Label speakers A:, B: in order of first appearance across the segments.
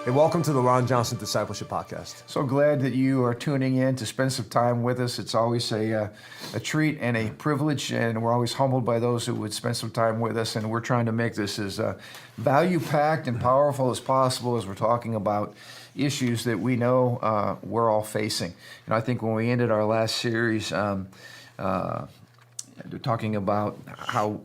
A: Hey, welcome to the Ron Johnson Discipleship Podcast.
B: So glad that you are tuning in to spend some time with us. It's always a treat and a privilege, and we're always humbled by those who would spend some time with us, and we're trying to make this as value-packed and powerful as possible as we're talking about issues that we know we're all facing. And I think when we ended our last series talking about how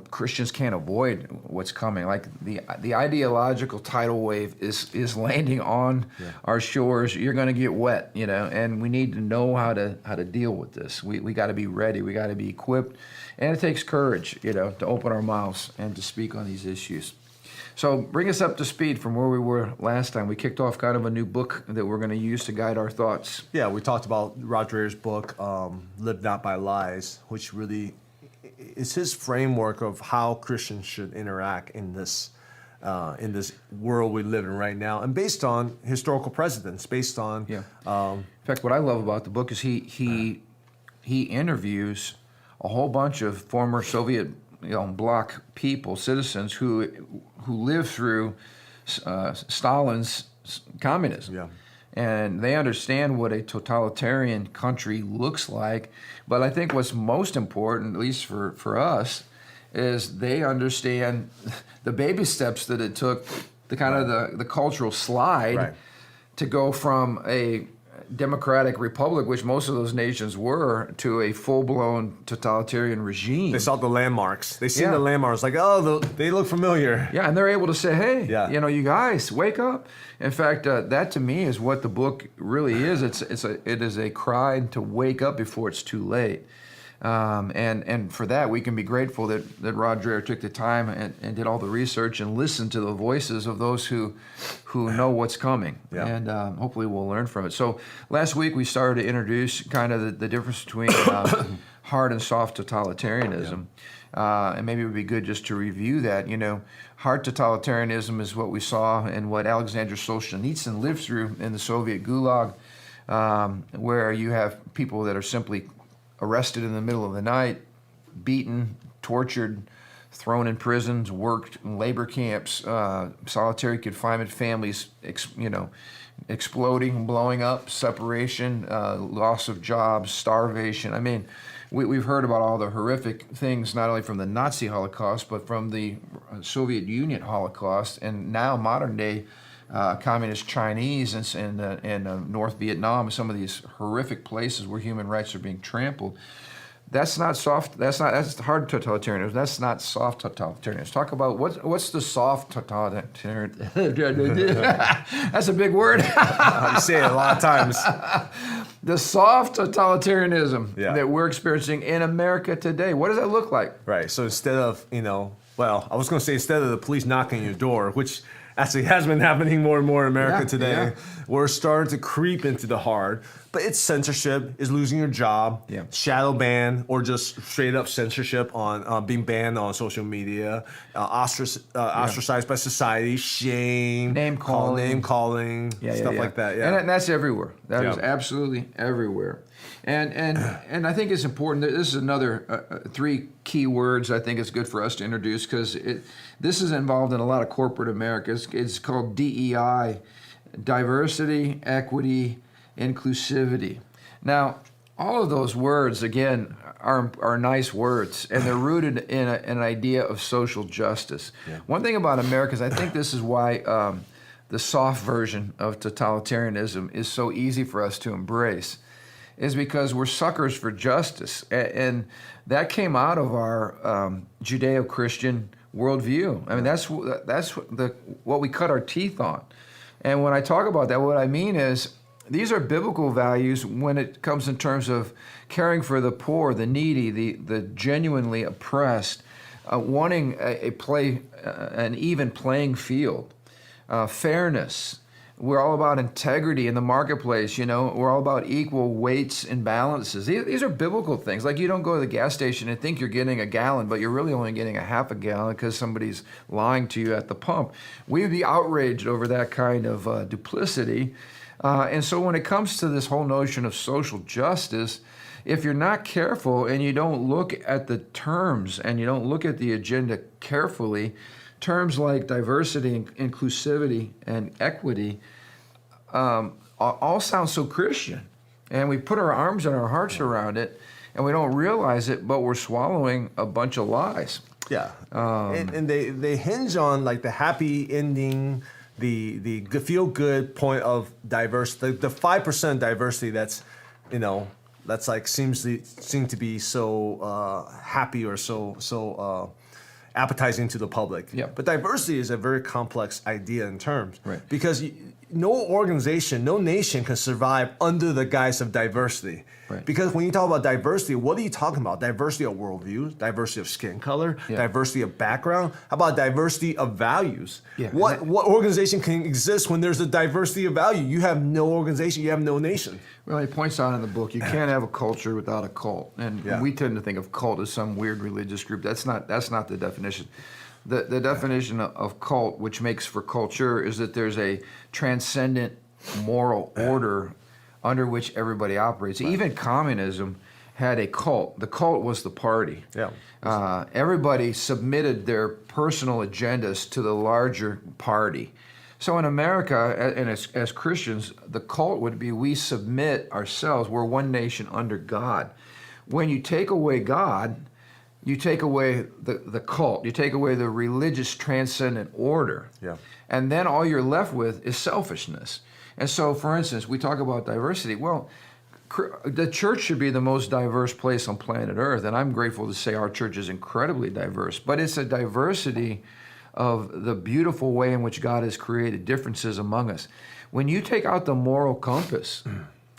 B: Christians can't avoid what's coming. Like the ideological tidal wave is landing on our shores. You're going to get wet, and we need to know how to deal with this. We got to be ready. We got to be equipped, and it takes courage, to open our mouths and to speak on these issues. So bring us up to speed from where we were last time. We kicked off kind of a new book that we're going to use to guide our thoughts.
A: Yeah, we talked about Rod Dreher's book, Live Not by Lies, which really is his framework of how Christians should interact in this world we live in right now, and based on historical precedents, based on.
B: In fact, what I love about the book is he interviews a whole bunch of former Soviet bloc people, citizens who lived through Stalin's communism.
A: Yeah.
B: And they understand what a totalitarian country looks like. But I think what's most important, at least for us, is they understand the baby steps that it took, the kind of the cultural slide to go from a democratic republic, which most of those nations were, to a full-blown totalitarian regime.
A: They saw the landmarks. They seen the landmarks, like, oh, they look familiar.
B: Yeah, and they're able to say, hey, you guys, wake up. In fact, that to me is what the book really is. It is a cry to wake up before it's too late. And for that, we can be grateful that Rod Dreher took the time and did all the research and listened to the voices of those who know what's coming. Yeah. And hopefully we'll learn from it. So last week we started to introduce kind of the difference between hard and soft totalitarianism. And maybe it would be good just to review that. Hard totalitarianism is what we saw and what Alexander Solzhenitsyn lived through in the Soviet gulag, where you have people that are simply arrested in the middle of the night, beaten, tortured, thrown in prisons, worked in labor camps, solitary confinement families, exploding, blowing up, separation, loss of jobs, starvation. I mean, we've heard about all the horrific things, not only from the Nazi Holocaust, but from the Soviet Union Holocaust, and now modern day communist Chinese and North Vietnam, some of these horrific places where human rights are being trampled. That's not soft. That's hard totalitarianism. That's not soft totalitarianism. Talk about what's the soft totalitarian. That's a big word.
A: You say it a lot of times.
B: The soft totalitarianism that we're experiencing in America today. What does that look like?
A: Right. So instead of I was going to say instead of the police knocking on your door, which actually has been happening more and more in America today. We're starting to creep into the hard, but it's censorship, is losing your job, shadow ban, or just straight up censorship on being banned on social media, ostracized by society, shame,
B: name calling,
A: stuff like that. Yeah.
B: And that's everywhere. That is absolutely everywhere. And I think it's important that this is another three key words I think it's good for us to introduce, because this is involved in a lot of corporate America. It's called DEI, diversity, equity, inclusivity. Now, all of those words, again, are nice words, and they're rooted in an idea of social justice. Yeah. One thing about America is I think this is why the soft version of totalitarianism is so easy for us to embrace, is because we're suckers for justice. And that came out of our Judeo-Christian worldview. I mean, that's what we cut our teeth on. And when I talk about that, what I mean is these are biblical values when it comes in terms of caring for the poor, the needy, the genuinely oppressed, wanting an even playing field, fairness. We're all about integrity in the marketplace, We're all about equal weights and balances. These are biblical things. Like, you don't go to the gas station and think you're getting a gallon, but you're really only getting a half a gallon because somebody's lying to you at the pump. We'd be outraged over that kind of duplicity. And so when it comes to this whole notion of social justice, if you're not careful and you don't look at the terms and you don't look at the agenda carefully, terms like diversity, inclusivity, and equity all sound so Christian. And we put our arms and our hearts around it, and we don't realize it, but we're swallowing a bunch of lies.
A: Yeah, and they hinge on like the happy ending, the feel good point of diversity, the 5% diversity that's, that's like seem to be so happy or so appetizing to the public.
B: Yeah.
A: But diversity is a very complex idea in terms,
B: Right.
A: because no organization, no nation can survive under the guise of diversity.
B: Right.
A: Because when you talk about diversity, what are you talking about? Diversity of worldviews, diversity of skin color, diversity of background. How about diversity of values?
B: Yeah.
A: What organization can exist when there's a diversity of value? You have no organization, you have no nation.
B: Well, he points out in the book, you can't have a culture without a cult. And we tend to think of cult as some weird religious group. That's not the definition. The definition of cult, which makes for culture, is that there's a transcendent moral order under which everybody operates. Right. Even communism had a cult. The cult was the party. Yeah. Everybody submitted their personal agendas to the larger party. So in America, and as Christians, the cult would be we submit ourselves. We're one nation under God. When you take away God, you take away the cult. You take away the religious transcendent order. Yeah. And then all you're left with is selfishness. And so, for instance, we talk about diversity. Well, the church should be the most diverse place on planet Earth, and I'm grateful to say our church is incredibly diverse. But it's a diversity of the beautiful way in which God has created differences among us. When you take out the moral compass,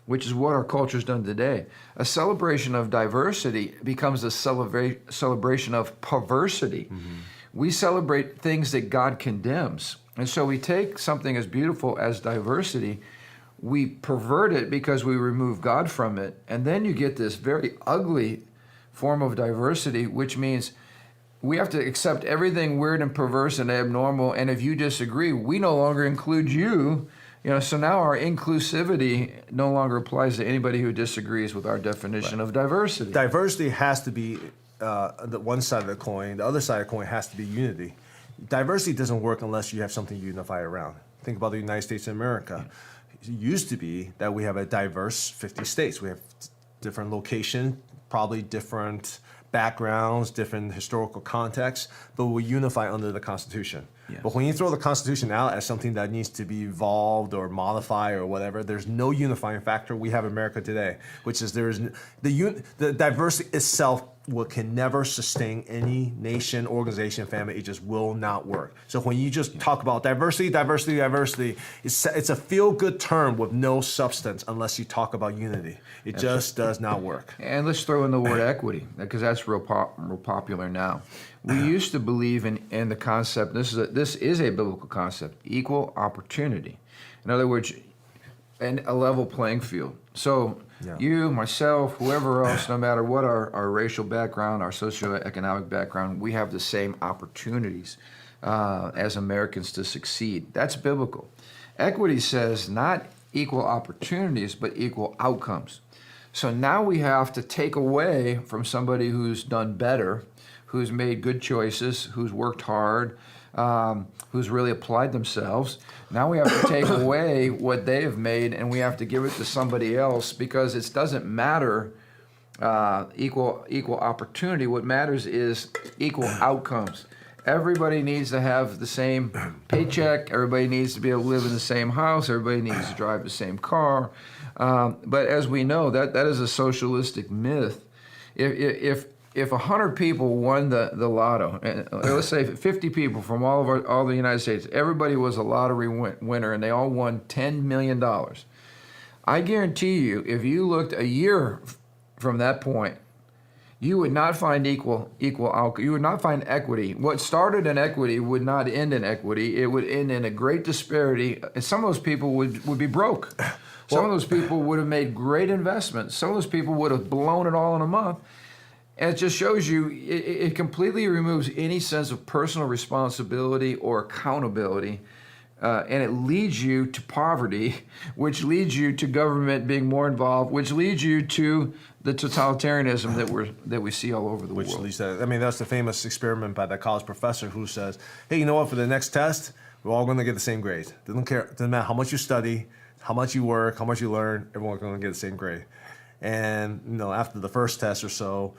B: which is what our culture's done today, a celebration of diversity becomes a celebration of perversity. Mm-hmm. We celebrate things that God condemns. And so we take something as beautiful as diversity, we pervert it because we remove God from it, and then you get this very ugly form of diversity, which means we have to accept everything weird and perverse and abnormal, and if you disagree, we no longer include you. So now our inclusivity no longer applies to anybody who disagrees with our definition of diversity.
A: Diversity has to be the one side of the coin. The other side of the coin has to be unity. Diversity doesn't work unless you have something to unify around. Think about the United States of America. It used to be that we have a diverse 50 states. We have different locations, probably different backgrounds, different historical contexts, but we unify under the Constitution. Yeah. But when you throw the Constitution out as something that needs to be evolved or modified or whatever, there's no unifying factor. We have America today, which is the diversity itself can never sustain any nation, organization, family. It just will not work. So when you just talk about diversity, it's a feel-good term with no substance unless you talk about unity. It just does not work.
B: And let's throw in the word equity, because that's real popular now. We used to believe in the concept, this is a biblical concept, equal opportunity. In other words, and a level playing field. So you, myself, whoever else, no matter what our racial background, our socioeconomic background, we have the same opportunities as Americans to succeed. That's biblical. Equity says not equal opportunities, but equal outcomes. So now we have to take away from somebody who's done better, who's made good choices, who's worked hard, who's really applied themselves. Now we have to take away what they have made, and we have to give it to somebody else, because it doesn't matter equal opportunity. What matters is equal outcomes. Everybody needs to have the same paycheck. Everybody needs to be able to live in the same house. Everybody needs to drive the same car. But as we know, that is a socialistic myth. If 100 people won the lotto, and let's say 50 people from all the United States, everybody was a lottery winner, and they all won $10 million. I guarantee you, if you looked a year from that point, you would not find equal outcome. You would not find equity. What started in equity would not end in equity. It would end in a great disparity, and some of those people would be broke. Some of those people would have made great investments. Some of those people would have blown it all in a month. And it just shows you, it completely removes any sense of personal responsibility or accountability. and it leads you to poverty, which leads you to government being more involved, which leads you to the totalitarianism that we see all over the world.
A: Which leads to, I mean, that's the famous experiment by that college professor who says, hey, you know what, for the next test, we're all going to get the same grade. Doesn't matter how much you study, how much you work, how much you learn, everyone's going to get the same grade. And, you know, after the first test or so,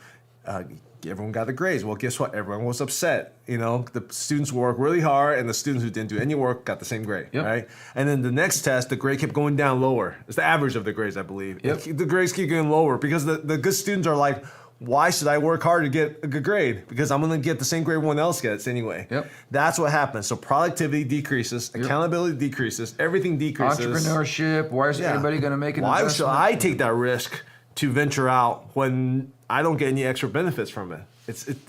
A: everyone got the grades. Well, guess what? Everyone was upset. You know, the students worked really hard, and the students who didn't do any work got the same grade, right? And then the next test, the grade kept going down lower. It's the average of the grades, I believe. The grades keep getting lower because the good students are like, why should I work hard to get a good grade? Because I'm going to get the same grade everyone else gets anyway. That's what happens. So productivity decreases, accountability decreases, everything decreases.
B: Entrepreneurship. Why is anybody going to make an investment?
A: Why should I take that risk to venture out when I don't get any extra benefits from it?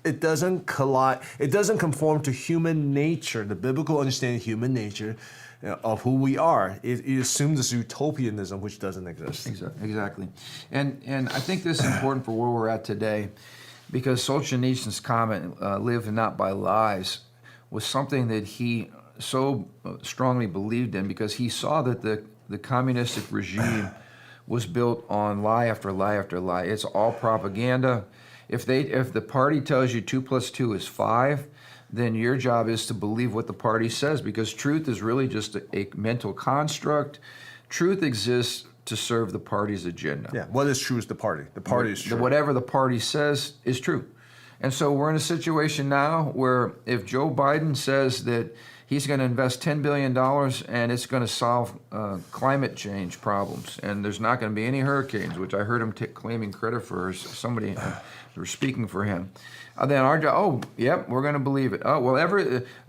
A: It doesn't collide. It doesn't conform to human nature, the biblical understanding of human nature, of who we are. It assumes this utopianism, which doesn't exist.
B: Exactly. And I think this is important for where we're at today, because Solzhenitsyn's comment, live not by lies, was something that he so strongly believed in, because he saw that the communistic regime was built on lie after lie after lie. It's all propaganda. If the party tells you 2 + 2 is 5, then your job is to believe what the party says, because truth is really just a mental construct. Truth exists to serve the party's agenda.
A: Yeah, what is true is the party. The party is true.
B: Whatever the party says is true. And so we're in a situation now where if Joe Biden says that he's going to invest $10 billion and it's going to solve climate change problems, and there's not going to be any hurricanes, which I heard him claiming credit for, somebody who was speaking for him. Then our job, we're going to believe it. Oh, well,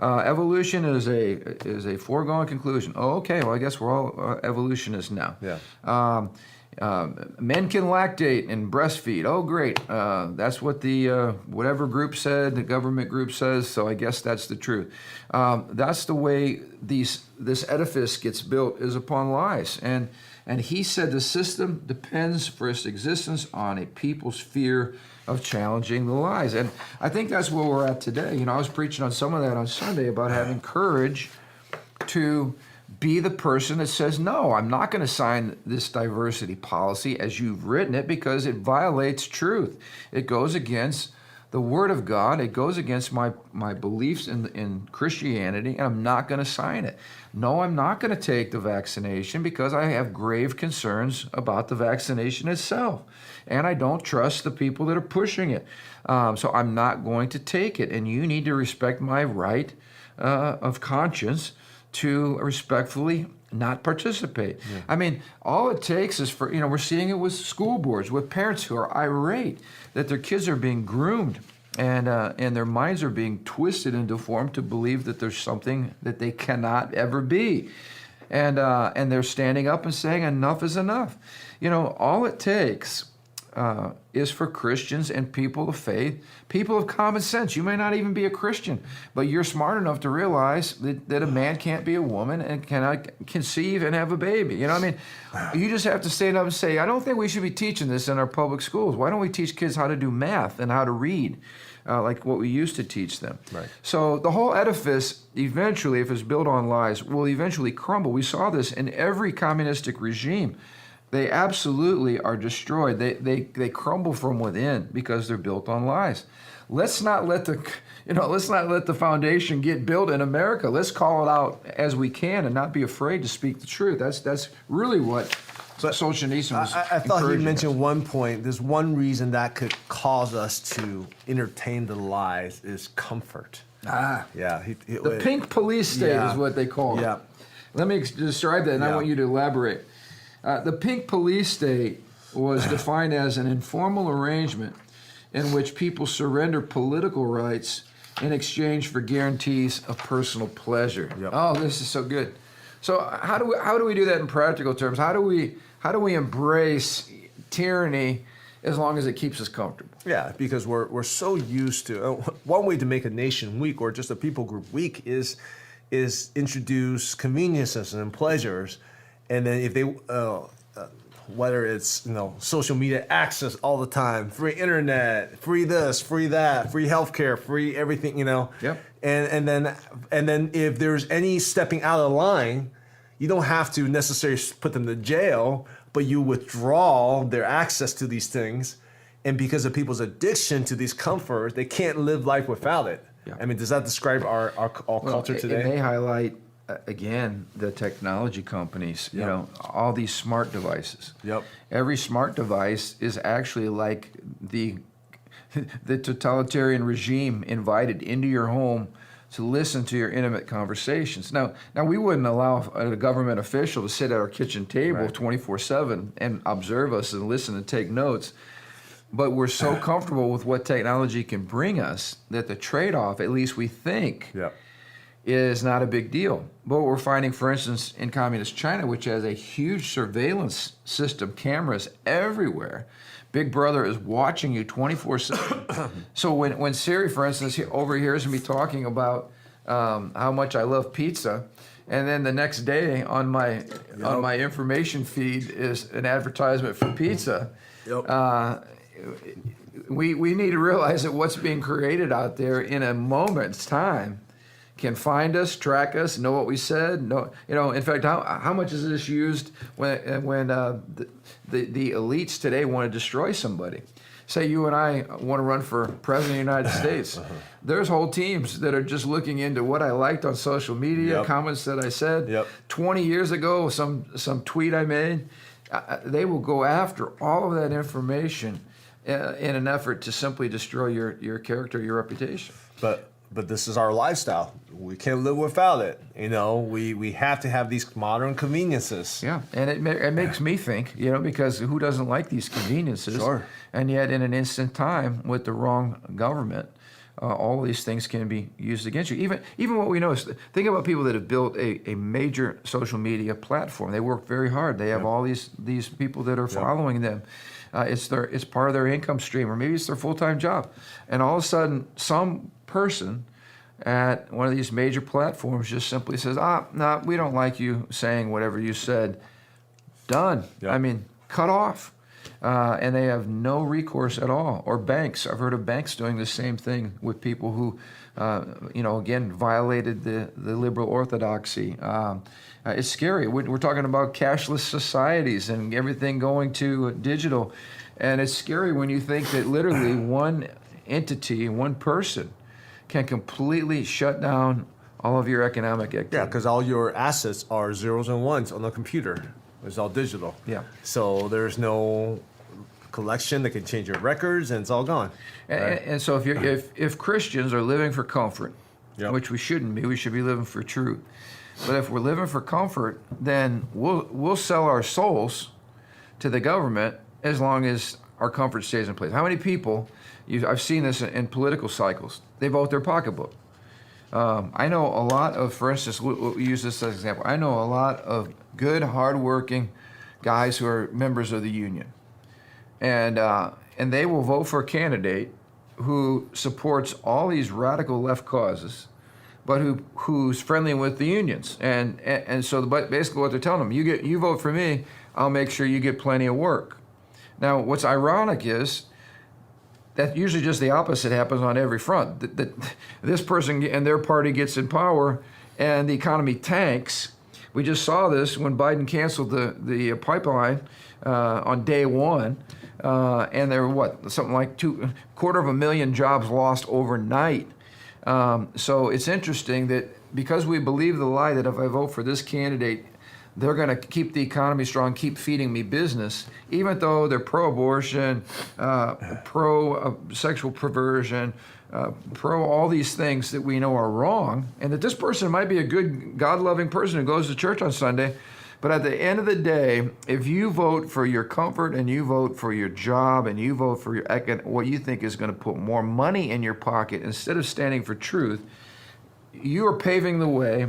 B: evolution is a foregone conclusion. Oh, okay, well, I guess we're all evolutionists now. Men can lactate and breastfeed. Oh, great. That's what the whatever group said, the government group says, so I guess that's the truth. That's the way this edifice gets built, is upon lies. And he said the system depends for its existence on a people's fear of challenging the lies. And I think that's where we're at today. You know, I was preaching on some of that on Sunday about having courage to be the person that says, no, I'm not going to sign this diversity policy as you've written it, because it violates truth. It goes against the Word of God. It goes against my beliefs in Christianity, and I'm not going to sign it. No, I'm not going to take the vaccination because I have grave concerns about the vaccination itself, and I don't trust the people that are pushing it. So I'm not going to take it, and you need to respect my right of conscience to respectfully not participate. I mean, all it takes is for, we're seeing it with school boards, with parents who are irate that their kids are being groomed and their minds are being twisted and deformed to believe that there's something that they cannot ever be. And they're standing up and saying enough is enough. All it takes is for Christians and people of faith, people of common sense. You may not even be a Christian, but you're smart enough to realize that a man can't be a woman and cannot conceive and have a baby. You just have to stand up and say, I don't think we should be teaching this in our public schools. Why don't we teach kids how to do math and how to read, like what we used to teach them?
A: Right.
B: So the whole edifice, eventually, if it's built on lies, will eventually crumble. We saw this in every communistic regime. They absolutely are destroyed. They crumble from within because they're built on lies. Let's not let the foundation get built in America. Let's call it out as we can and not be afraid to speak the truth. That's really what Solzhenitsyn was.
A: I thought he mentioned
B: us.
A: one point. There's one reason that could cause us to entertain the lies is comfort. Yeah.
B: The pink police state is what they call it. Let me describe that, and I want you to elaborate. The pink police state was defined as an informal arrangement in which people surrender political rights in exchange for guarantees of personal pleasure. Oh, this is so good. So how do we do that in practical terms? How do we embrace tyranny as long as it keeps us comfortable?
A: Yeah, because we're so used to one way to make a nation weak or just a people group weak is introduce conveniences and pleasures. And then if they, whether it's social media access all the time, free internet, free this, free that, free healthcare, free everything, and then if there's any stepping out of line, you don't have to necessarily put them to jail, but you withdraw their access to these things. And because of people's addiction to these comforts, they can't live life without it.
B: Yeah.
A: I mean, does that describe our culture today?
B: It may highlight, again, the technology companies, you know, all these smart devices.
A: Yep.
B: Every smart device is actually like the totalitarian regime invited into your home to listen to your intimate conversations. Now we wouldn't allow a government official to sit at our kitchen table 24/7 and observe us and listen and take notes. But we're so comfortable with what technology can bring us that the trade-off, at least we think, is not a big deal. But what we're finding, for instance, in communist China, which has a huge surveillance system, cameras everywhere, Big Brother is watching you 24/7. So when Siri, for instance, overhears me talking about how much I love pizza, and then the next day on my information feed is an advertisement for pizza, we need to realize that what's being created out there in a moment's time can find us, track us, know what we said. Know, in fact, how much is this used when the elites today want to destroy somebody? Say you and I want to run for president of the United States. There's whole teams that are just looking into what I liked on social media, comments that I said 20 years ago, some tweet I made. They will go after all of that information in an effort to simply destroy your character, your reputation.
A: But this is our lifestyle. We can't live without it. We have to have these modern conveniences.
B: Yeah, and it makes me think, because who doesn't like these conveniences?
A: Sure.
B: And yet, in an instant time, with the wrong government, all these things can be used against you. Even what we know is, think about people that have built a major social media platform. They work very hard. They have all these people that are following them. It's part of their income stream, or maybe it's their full-time job. And all of a sudden, some person at one of these major platforms just simply says, no, we don't like you saying whatever you said. Done.
A: Yep.
B: I mean, cut off. And they have no recourse at all. Or banks. I've heard of banks doing the same thing with people who, again, violated the liberal orthodoxy. It's scary. We're talking about cashless societies and everything going to digital. And it's scary when you think that literally one entity, one person, can completely shut down all of your economic activity.
A: Yeah, because all your assets are zeros and ones on the computer. It's all digital.
B: Yeah.
A: So there's no collection that can change your records, and it's all gone.
B: And so if Christians are living for comfort, which we shouldn't be, we should be living for truth. But if we're living for comfort, then we'll sell our souls to the government as long as our comfort stays in place. How many people, I've seen this in political cycles, they vote their pocketbook. I know a lot of, for instance, we'll use this as an example. I know a lot of good, hardworking guys who are members of the union. And they will vote for a candidate who supports all these radical left causes, but who's friendly with the unions. And so basically what they're telling them, you vote for me, I'll make sure you get plenty of work. Now, what's ironic is that usually just the opposite happens on every front. That this person and their party gets in power and the economy tanks. We just saw this when Biden canceled the pipeline on day one. And there were something like 250,000 jobs lost overnight. So it's interesting that because we believe the lie that if I vote for this candidate, they're going to keep the economy strong, keep feeding me business, even though they're pro-abortion, pro-sexual perversion, pro all these things that we know are wrong, and that this person might be a good, God-loving person who goes to church on Sunday. But at the end of the day, if you vote for your comfort and you vote for your job and you vote for what you think is going to put more money in your pocket instead of standing for truth, you are paving the way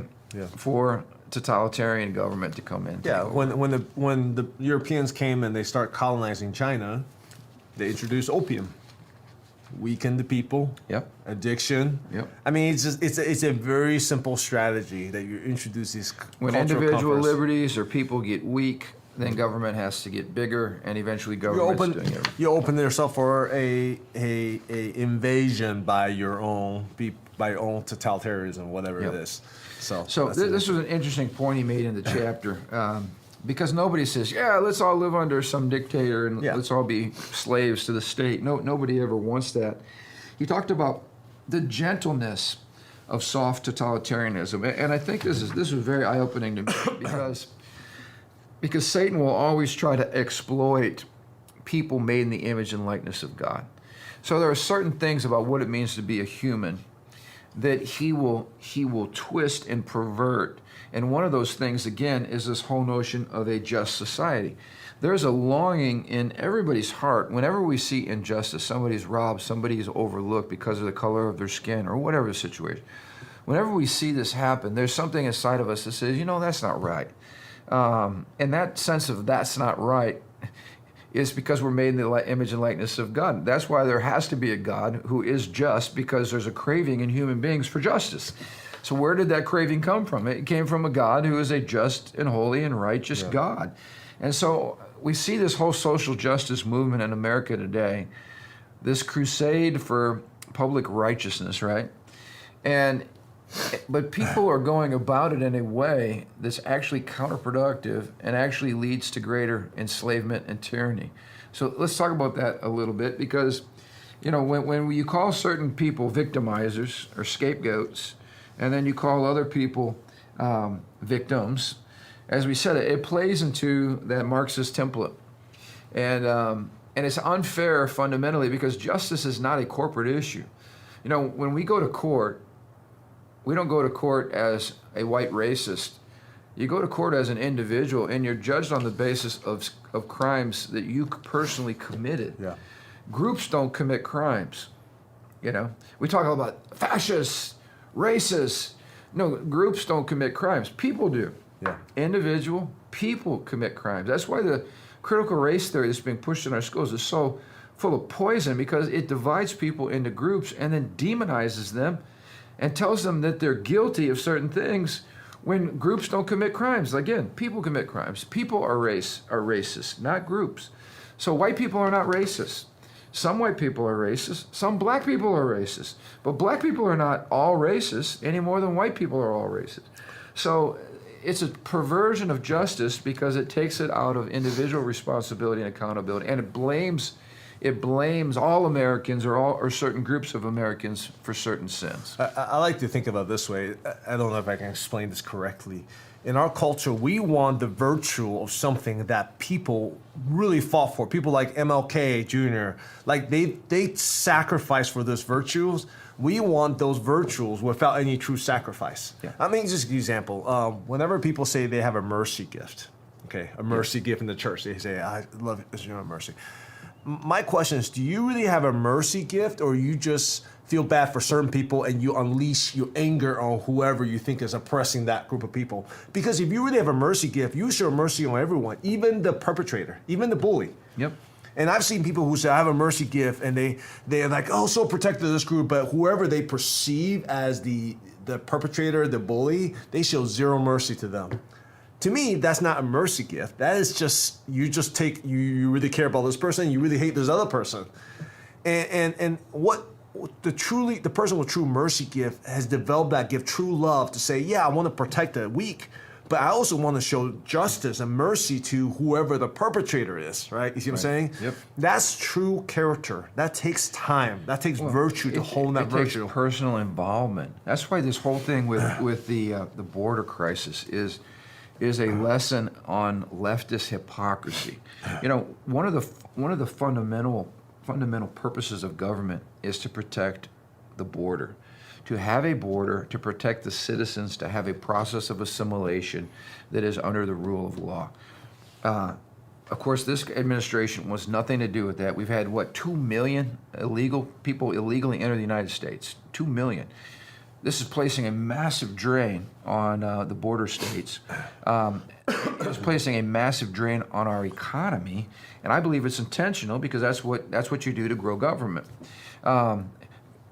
B: for totalitarian government to come in.
A: Yeah, when the Europeans came and they start colonizing China, they introduced opium, weakened the people. Addiction. I mean, it's a very simple strategy that you introduce these.
B: When individual liberties or people get weak, then government has to get bigger, and eventually government's doing it.
A: You open yourself for a invasion by your own by your own totalitarianism, whatever
B: Yep.
A: it is. So
B: This was an interesting point he made in the chapter, because nobody says, yeah, let's all live under some dictator and
A: Yeah.
B: let's all be slaves to the state. No, nobody ever wants that. He talked about the gentleness of soft totalitarianism, and I think this was very eye-opening to me because Satan will always try to exploit people made in the image and likeness of God. So there are certain things about what it means to be a human that he will twist and pervert. And one of those things, again, is this whole notion of a just society. There's a longing in everybody's heart whenever we see injustice, somebody's robbed, somebody's overlooked because of the color of their skin or whatever the situation. Whenever we see this happen, there's something inside of us that says, that's not right. And that sense of that's not right is because we're made in the image and likeness of God. That's why there has to be a God who is just, because there's a craving in human beings for justice. So where did that craving come from? It came from a God who is a just and holy and righteous God. And so we see this whole social justice movement in America today, this crusade for public righteousness, right? But people are going about it in a way that's actually counterproductive and actually leads to greater enslavement and tyranny. So let's talk about that a little bit, because, when you call certain people victimizers or scapegoats, and then you call other people victims, as we said, it plays into that Marxist template. And it's unfair fundamentally because justice is not a corporate issue. When we go to court, we don't go to court as a white racist. You go to court as an individual, and you're judged on the basis of crimes that you personally committed.
A: Yeah.
B: Groups don't commit crimes. We talk about fascists, racists. No, groups don't commit crimes. People do.
A: Yeah.
B: Individual people commit crimes. That's why the critical race theory that's being pushed in our schools is so full of poison, because it divides people into groups and then demonizes them and tells them that they're guilty of certain things when groups don't commit crimes. Again, people commit crimes. People are racist, not groups. So white people are not racist. Some white people are racist. Some black people are racist. But black people are not all racist any more than white people are all racist. So it's a perversion of justice because it takes it out of individual responsibility and accountability, and it blames all Americans or certain groups of Americans for certain sins.
A: I like to think about it this way. I don't know if I can explain this correctly. In our culture, we want the virtue of something that people really fought for. People like MLK Jr., like they sacrificed for those virtues. We want those virtues without any true sacrifice.
B: Yeah.
A: I mean, just an example. Whenever people say they have a mercy gift, a mercy gift in the church, they say, I love mercy. My question is, do you really have a mercy gift, or you just feel bad for certain people and you unleash your anger on whoever you think is oppressing that group of people? Because if you really have a mercy gift, you show mercy on everyone, even the perpetrator, even the bully.
B: Yep.
A: And I've seen people who say, I have a mercy gift, and they're like, oh, so protective of this group, but whoever they perceive as the perpetrator, the bully, they show zero mercy to them. To me, that's not a mercy gift. That is just, you really care about this person, you really hate this other person. And what the person with true mercy gift has developed that gift, true love, to say, yeah, I want to protect the weak, but I also want to show justice and mercy to whoever the perpetrator is, right? You see what I'm saying?
B: Yep.
A: That's true character. That takes time. That takes virtue to hold that virtue.
B: It takes personal involvement. That's why this whole thing with the border crisis is a lesson on leftist hypocrisy. One of the fundamental purposes of government is to protect the border, to have a border, to protect the citizens, to have a process of assimilation that is under the rule of law. Of course, this administration wants nothing to do with that. We've had, 2 million people illegally enter the United States? 2 million. This is placing a massive drain on the border states. It's placing a massive drain on our economy, and I believe it's intentional because that's what you do to grow government. Governor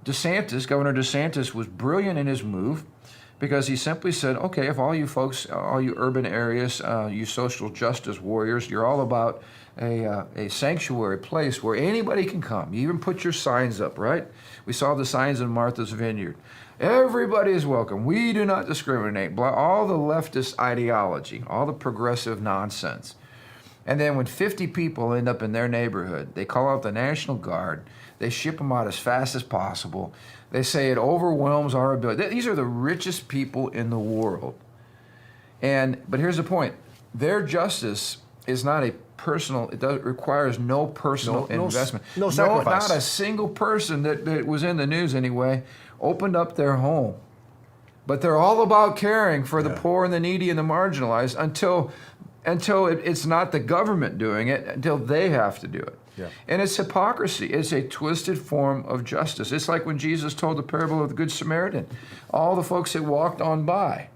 B: DeSantis was brilliant in his move because he simply said, okay, if all you folks, all you urban areas, you social justice warriors, you're all about a sanctuary place where anybody can come. You even put your signs up, right? We saw the signs in Martha's Vineyard. Everybody is welcome. We do not discriminate. All the leftist ideology, all the progressive nonsense. And then when 50 people end up in their neighborhood, they call out the National Guard. They ship them out as fast as possible. They say it overwhelms our ability. These are the richest people in the world. But here's the point. Their justice is not a personal, it requires no personal investment.
A: No sacrifice.
B: Not a single person that was in the news anyway opened up their home. But they're all about caring for the poor and the needy and the marginalized until it's not the government doing it, until they have to do it.
A: Yeah.
B: And it's hypocrisy. It's a twisted form of justice. It's like when Jesus told the parable of the Good Samaritan. All the folks that walked on by.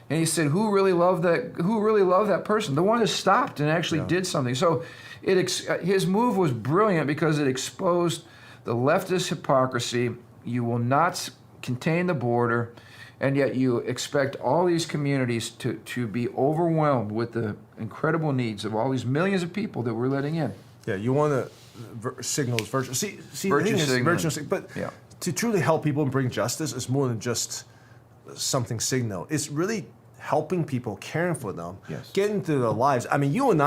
B: And he said, who really loved that person? The one that stopped and actually did something. So his move was brilliant because it exposed the leftist hypocrisy. You will not contain the border, and yet you expect all these communities to be overwhelmed with the incredible needs of all these millions of people that we're letting in.
A: Yeah, you want to signal virtue. See,
B: Virtue
A: the thing is,
B: signaling.
A: but to truly help people and bring justice is more than just something signal. It's really helping people, caring for them, getting through their lives. I mean, you and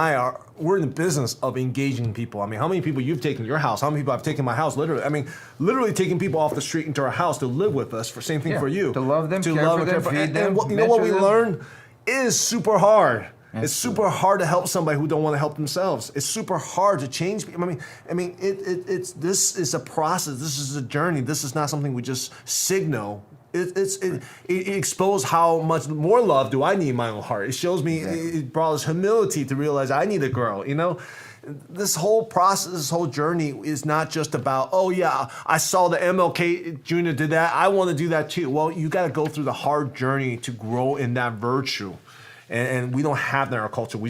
A: we're in the business of engaging people. I mean, how many people you've taken to your house? How many people I've taken to my house? Literally taking people off the street into our house to live with us. For same thing for you.
B: To love them,
A: to
B: care
A: love
B: for them, feed them.
A: You know what we
B: them?
A: learned is super hard.
B: Absolutely.
A: It's super hard to help somebody who don't want to help themselves. It's super hard to change people. This is a process. This is a journey. This is not something we just signal. It exposed how much more love do I need in my own heart. It shows me, it brought us humility to realize I need a girl, This whole process, this whole journey is not just about, I saw the MLK Jr. did that, I want to do that too. Well, you got to go through the hard journey to grow in that virtue. And we don't have that in our culture. We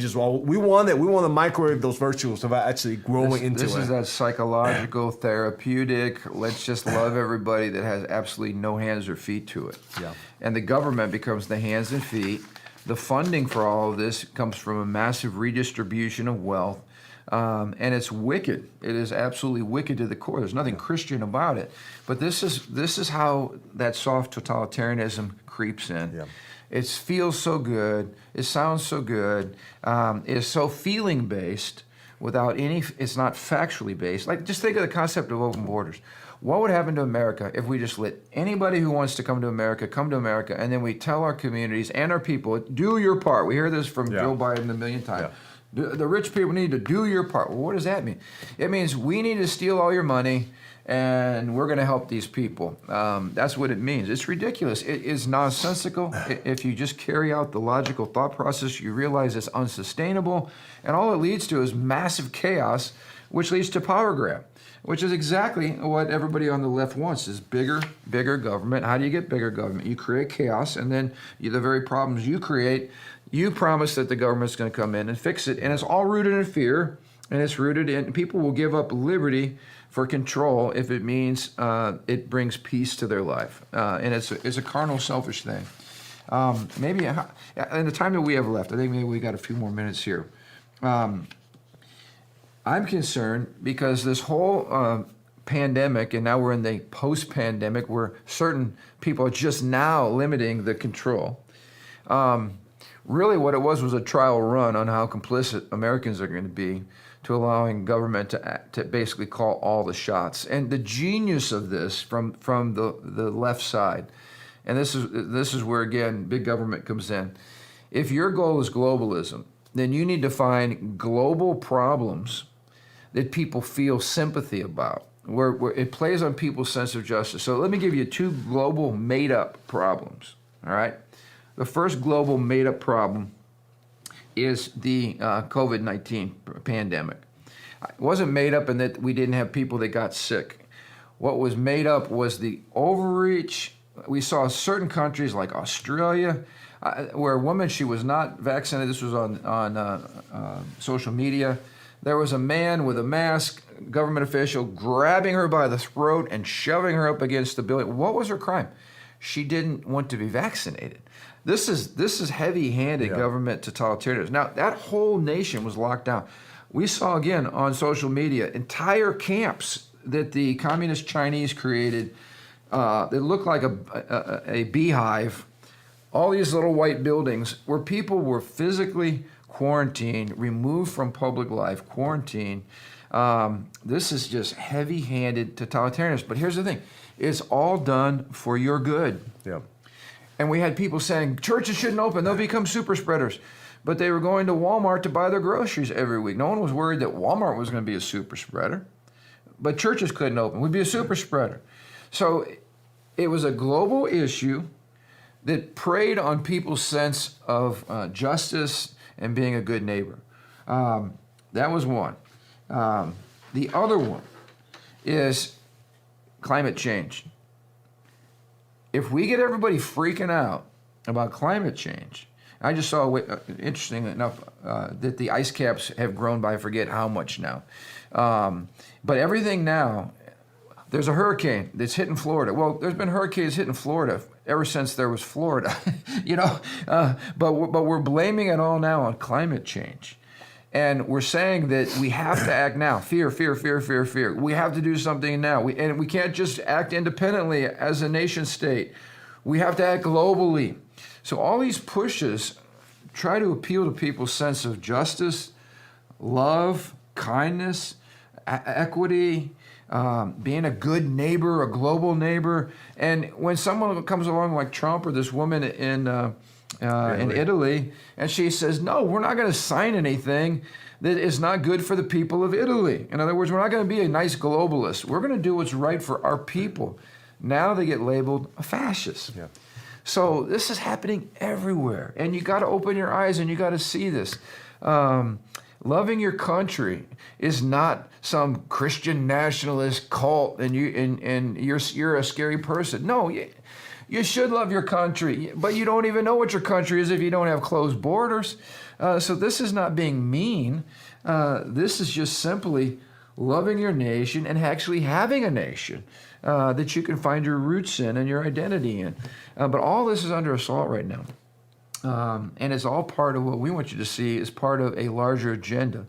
A: want to microwave those virtues without actually growing into it.
B: This is that psychological, therapeutic, let's just love everybody that has absolutely no hands or feet to it.
A: Yeah.
B: And the government becomes the hands and feet. The funding for all of this comes from a massive redistribution of wealth. And it's wicked. It is absolutely wicked to the core. There's nothing Christian about it. But this is how that soft totalitarianism creeps in. Yeah. It feels so good. It sounds so good. It's so feeling based without any. It's not factually based. Like, just think of the concept of open borders. What would happen to America if we just let anybody who wants to come to America, and then we tell our communities and our people, do your part. We hear this from Joe Biden a million times. Yeah. The rich people need to do your part. Well, what does that mean? It means we need to steal all your money, and we're going to help these people. That's what it means. It's ridiculous. It is nonsensical. If you just carry out the logical thought process, you realize it's unsustainable, and all it leads to is massive chaos, which leads to power grab, which is exactly what everybody on the left wants, is bigger government. How do you get bigger government? You create chaos, and then the very problems you create, you promise that the government's going to come in and fix it, and it's all rooted in fear, and it's rooted in people will give up liberty for control if it means it brings peace to their life. And it's a carnal, selfish thing. Maybe in the time that we have left, I think maybe we got a few more minutes here. I'm concerned because this whole pandemic, and now we're in the post-pandemic where certain people are just now limiting the control. Really what it was a trial run on how complicit Americans are going to be to allowing government to basically call all the shots. And the genius of this from the left side, and this is where, again, big government comes in. If your goal is globalism, then you need to find global problems that people feel sympathy about, where it plays on people's sense of justice. So let me give you two global made-up problems, all right? The first global made-up problem is the COVID-19 pandemic. It wasn't made up in that we didn't have people that got sick. What was made up was the overreach. We saw certain countries like Australia, where a woman, she was not vaccinated. This was on social media. There was a man with a mask, government official, grabbing her by the throat and shoving her up against the building. What was her crime? She didn't want to be vaccinated. This is heavy-handed government totalitarianism. Now, that whole nation was locked down. We saw, again, on social media, entire camps that the communist Chinese created that looked like a beehive, all these little white buildings where people were physically quarantined, removed from public life, quarantined. This is just heavy-handed totalitarianism. But here's the thing. It's all done for your good.
A: Yeah.
B: And we had people saying, churches shouldn't open, they'll become super spreaders. But they were going to Walmart to buy their groceries every week. No one was worried that Walmart was going to be a super spreader. But churches couldn't open. We'd be a super spreader. So it was a global issue that preyed on people's sense of justice and being a good neighbor. That was one. The other one is climate change. If we get everybody freaking out about climate change, I just saw, interesting enough, that the ice caps have grown by I forget how much now. But everything now, there's a hurricane that's hitting Florida. Well, there's been hurricanes hitting Florida ever since there was Florida, but we're blaming it all now on climate change. And we're saying that we have to act now. Fear, fear, fear, fear, fear. We have to do something now. And we can't just act independently as a nation state. We have to act globally. So all these pushes try to appeal to people's sense of justice, love, kindness, equity, being a good neighbor, a global neighbor. And when someone comes along like Trump or this woman in Italy, and she says, no, we're not going to sign anything that is not good for the people of Italy. In other words, we're not going to be a nice globalist. We're going to do what's right for our people. Now they get labeled a fascist. Yeah. So this is happening everywhere. And you got to open your eyes and you got to see this. Loving your country is not some Christian nationalist cult and you're a scary person. No, you should love your country, but you don't even know what your country is if you don't have closed borders. So this is not being mean. This is just simply loving your nation and actually having a nation that you can find your roots in and your identity in. But all this is under assault right now. And it's all part of what we want you to see is part of a larger agenda.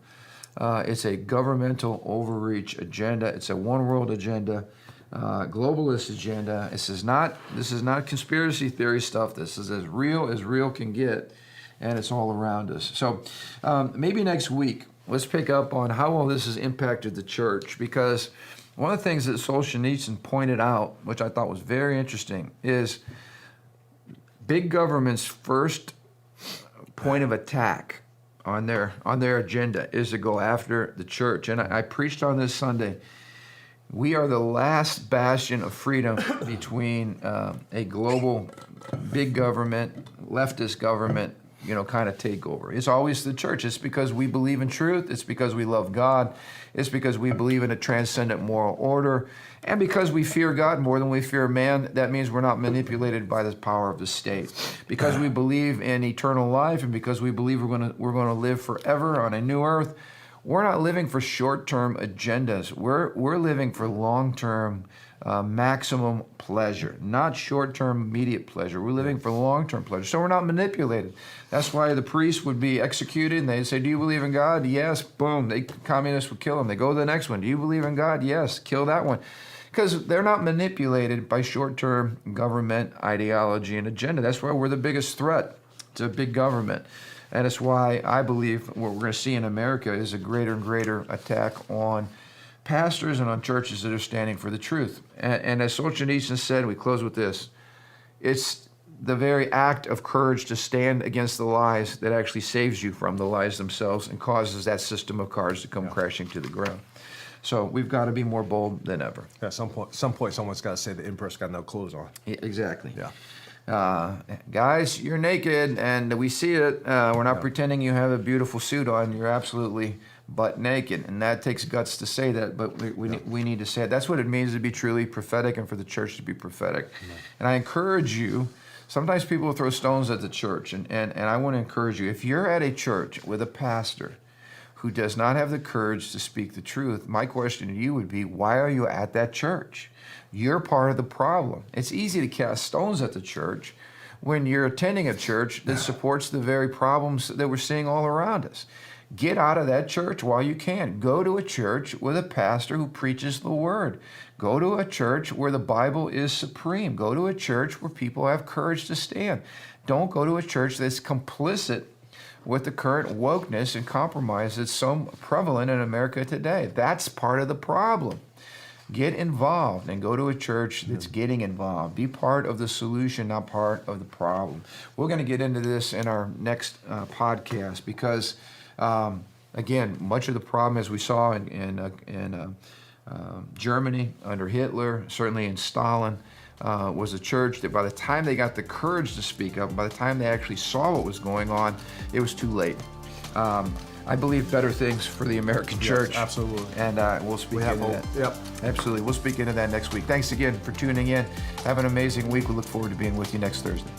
B: It's a governmental overreach agenda. It's a one world agenda, globalist agenda. This is not conspiracy theory stuff. This is as real can get, and it's all around us. So maybe next week, let's pick up on how all this has impacted the church, because one of the things that Solzhenitsyn pointed out, which I thought was very interesting, is big government's first point of attack on their agenda is to go after the church. And I preached on this Sunday. We are the last bastion of freedom between a global big government, leftist government, kind of takeover. It's always the church. It's because we believe in truth. It's because we love God. It's because we believe in a transcendent moral order. And because we fear God more than we fear man, that means we're not manipulated by the power of the state. Because we believe in eternal life, and because we believe we're going to live forever on a new earth, we're not living for short-term agendas. We're living for long-term maximum pleasure, not short-term immediate pleasure. We're living for long-term pleasure. So we're not manipulated. That's why the priest would be executed, and they'd say, do you believe in God? Yes. Boom. Communists would kill him. They go to the next one. Do you believe in God? Yes. Kill that one. Because they're not manipulated by short-term government ideology and agenda. That's why we're the biggest threat to big government. And it's why I believe what we're going to see in America is a greater and greater attack on pastors and on churches that are standing for the truth. And as Solzhenitsyn said, we close with this, it's the very act of courage to stand against the lies that actually saves you from the lies themselves and causes that system of cards to come crashing to the ground. So we've got to be more bold than ever.
A: At some point, someone's got to say the empress got no clothes on.
B: Exactly.
A: Yeah.
B: Guys, you're naked, and we see it. We're not pretending you have a beautiful suit on. You're absolutely butt naked, and that takes guts to say that, but we need to say it. That's what it means to be truly prophetic and for the church to be prophetic. Yeah. And I encourage you, sometimes people throw stones at the church, and I want to encourage you, if you're at a church with a pastor who does not have the courage to speak the truth, my question to you would be, why are you at that church? You're part of the problem. It's easy to cast stones at the church when you're attending a church that supports the very problems that we're seeing all around us. Get out of that church while you can. Go to a church with a pastor who preaches the word. Go to a church where the Bible is supreme. Go to a church where people have courage to stand. Don't go to a church that's complicit with the current wokeness and compromise that's so prevalent in America today. That's part of the problem. Get involved and go to a church that's getting involved. Be part of the solution, not part of the problem. We're going to get into this in our next podcast because, again, much of the problem, as we saw in Germany under Hitler, certainly in Stalin, was a church that by the time they got the courage to speak up, by the time they actually saw what was going on, it was too late. I believe better things for the American church.
A: Absolutely.
B: And we'll speak into that.
A: Yep.
B: Absolutely. We'll speak into that next week. Thanks again for tuning in. Have an amazing week. We look forward to being with you next Thursday.